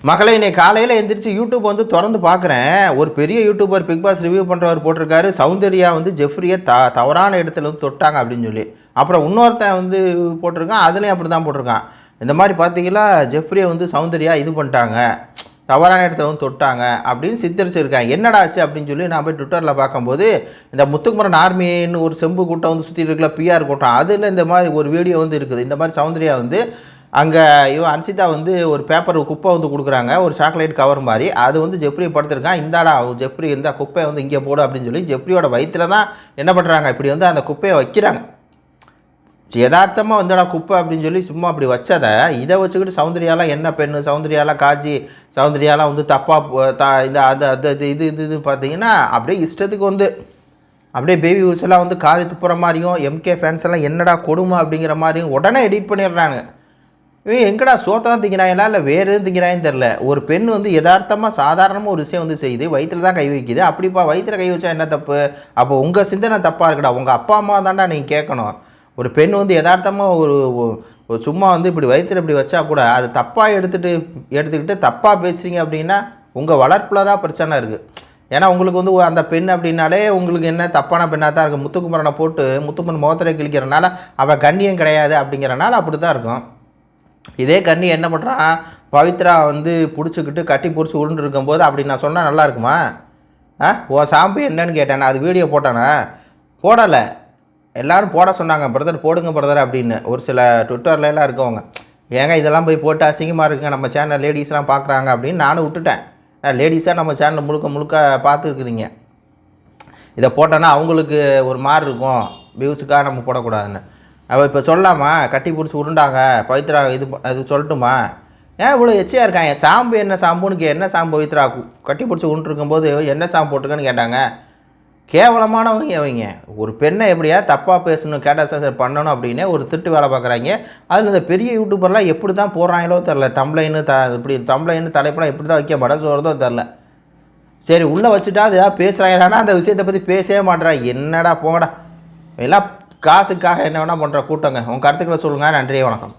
மக்களை இன்னைக்கு காலையில் எந்திரிச்சு யூடியூப் வந்து திறந்து பார்க்குறேன். ஒரு பெரிய யூடியூபர் பிக் பாஸ் ரிவ்யூ பண்ணுறவர் போட்டிருக்காரு, சௌந்தர்யா வந்து ஜெஃப்ரியை தவறான இடத்துல வந்து தொட்டாங்க அப்படின்னு சொல்லி. அப்புறம் இன்னொருத்தன் வந்து போட்டிருக்கான், அதுலேயும் அப்படி தான் போட்டிருக்கான். இந்த மாதிரி பார்த்தீங்கன்னா ஜெஃப்ரியை வந்து சௌந்தர்யா இது பண்ணிட்டாங்க, தவறான இடத்துல வந்து தொட்டாங்க அப்படின்னு சித்தரிச்சிருக்காங்க. என்னடா ஆச்சு அப்படின்னு சொல்லி நான் போய் ட்விட்டரில் பார்க்கும்போது, இந்த முத்துக்குமரன் ஆர்மின்னு ஒரு செம்பு கூட்டம் வந்து சுற்றி இருக்கல, பிஆர் கூட்டம், அதில் இந்த மாதிரி ஒரு வீடியோ வந்து இருக்குது. இந்த மாதிரி சௌந்தர்யா வந்து அங்கே அன்சிதா வந்து ஒரு பேப்பர் குப்பை வந்து கொடுக்குறாங்க, ஒரு சாக்லேட் கவர் மாதிரி. அது வந்து ஜெஃப்ரி படுத்திருக்கான். இந்தாடா ஜெஃப்ரி இந்த குப்பையை வந்து இங்கே போடு அப்படின்னு சொல்லி ஜெஃப்ரியோட வயிற்றில் தான் என்ன பண்ணுறாங்க, இப்படி வந்து அந்த குப்பையை வைக்கிறாங்க. யதார்த்தமாக வந்தடா குப்பை அப்படின்னு சொல்லி சும்மா அப்படி வச்சதை இதை வச்சுக்கிட்டு சௌந்தர்யாலாம் என்ன பெண்ணு, சௌந்தர்யாலாம் காஜி, சௌந்தர்யாலாம் வந்து தப்பாக இந்த அது அது இது பார்த்தீங்கன்னா அப்படியே இஷ்டத்துக்கு வந்து அப்படியே பேபி ஊசெல்லாம் வந்து காரி துப்புற மாதிரியும், எம்கே ஃபேன்ஸ் எல்லாம் என்னடா கொடுமை அப்படிங்கிற மாதிரியும் உடனே எடிட் பண்ணிடுறாங்க. எங்கடா சோத்தை தான் திங்கிறாங்களா இல்லை வேறு எதுவும் திங்கிறாங்கன்னு தெரில. ஒரு பெண் வந்து யதார்த்தமாக சாதாரணமாக ஒரு விஷயம் வந்து செய்யுது, வயிற்றில் தான் கை வைக்குது. அப்படிப்பா வயிற்றில் கை வச்சா என்ன தப்பு? அப்போ உங்கள் சிந்தனை தப்பாக இருக்குடா, உங்கள் அப்பா அம்மா தான்டா நீங்கள் கேட்கணும். ஒரு பெண் வந்து யதார்த்தமாக ஒரு சும்மா வந்து இப்படி வயிற்றில் இப்படி வச்சா கூட அது தப்பாக எடுத்துக்கிட்டு தப்பாக பேசுகிறீங்க அப்படின்னா உங்கள் வளர்ப்பில் தான் பிரச்சனை இருக்குது. ஏன்னா உங்களுக்கு வந்து அந்த பெண் அப்படின்னாலே உங்களுக்கு என்ன தப்பான பெண்ணாக தான் இருக்குது. முத்துக்குமரனை போட்டு முத்துக்குமரன் முகத்திரை கிழிக்கிறனால அவள் கண்ணியம் கிடையாது அப்படிங்கிறனால அப்படி தான் இருக்கும். இதே கண்ணி என்ன பண்ணுறான், பவித்ரா வந்து பிடிச்சிக்கிட்டு கட்டி பிடிச்சி உருண்டு இருக்கும்போது அப்படி நான் சொன்னால் நல்லா இருக்குமா? ஓ சாம்பு என்னன்னு கேட்டேன், நான் அது வீடியோ போட்டானே, போடலை. எல்லோரும் போட சொன்னாங்க, பிரதர் போடுங்க பிரதர் அப்படின்னு. ஒரு சில ட்விட்டர்லாம் இருக்கவங்க, ஏங்க இதெல்லாம் போய் போட்டு அசிங்கமாக இருக்குங்க, நம்ம சேனல் லேடிஸ்லாம் பார்க்குறாங்க அப்படின்னு நானும் விட்டுட்டேன். லேடிஸாக நம்ம சேனல் முழுக்க பார்த்துருக்குறீங்க. இதை போட்டோன்னா அவங்களுக்கு ஒரு மாதிரி இருக்கும், வியூஸுக்காக நம்ம போடக்கூடாதுன்னு. அவள் இப்போ சொல்லலாமா, கட்டி பிடிச்சி உருண்டாங்க பவித்ரா இது அது சொல்லட்டுமா? ஏன் இவ்வளோ எச்சியாக இருக்காங்க? சாம்பு என்ன சாம்புன்னு என்ன சாம்பு பவித்ரா கட்டி பிடிச்சி உருண்டுருக்கும்போது என்ன சாம்பு போட்டுக்கன்னு கேட்டாங்க. கேவலமானவங்க அவங்க. ஒரு பெண்ணை எப்படியா தப்பாக பேசணும், கேட்டால் பண்ணணும் அப்படின்னு ஒரு திட்டு வேலை பார்க்குறாங்க. அதில் இந்த பெரிய யூடியூபர்லாம் எப்படி தான் போடுறாங்களோ தெரில, தம்ப்ளைன்னு இப்படி தம்ப்ளைன்னு தலைப்பெல்லாம் எப்படி தான் வைக்க மடசுறதோ தெரில. சரி உள்ளே வச்சுட்டா அது ஏதாவது பேசுகிறாங்கன்னா அந்த விஷயத்தை பற்றி பேசவே மாட்டேறா. என்னடா போங்கடா, எல்லாம் காசுக்காக என்ன வேணால் பண்ணுற கூட்டங்க. உங்கள் கருத்துக்களை சொல்லுங்கள். நன்றி, வணக்கம்.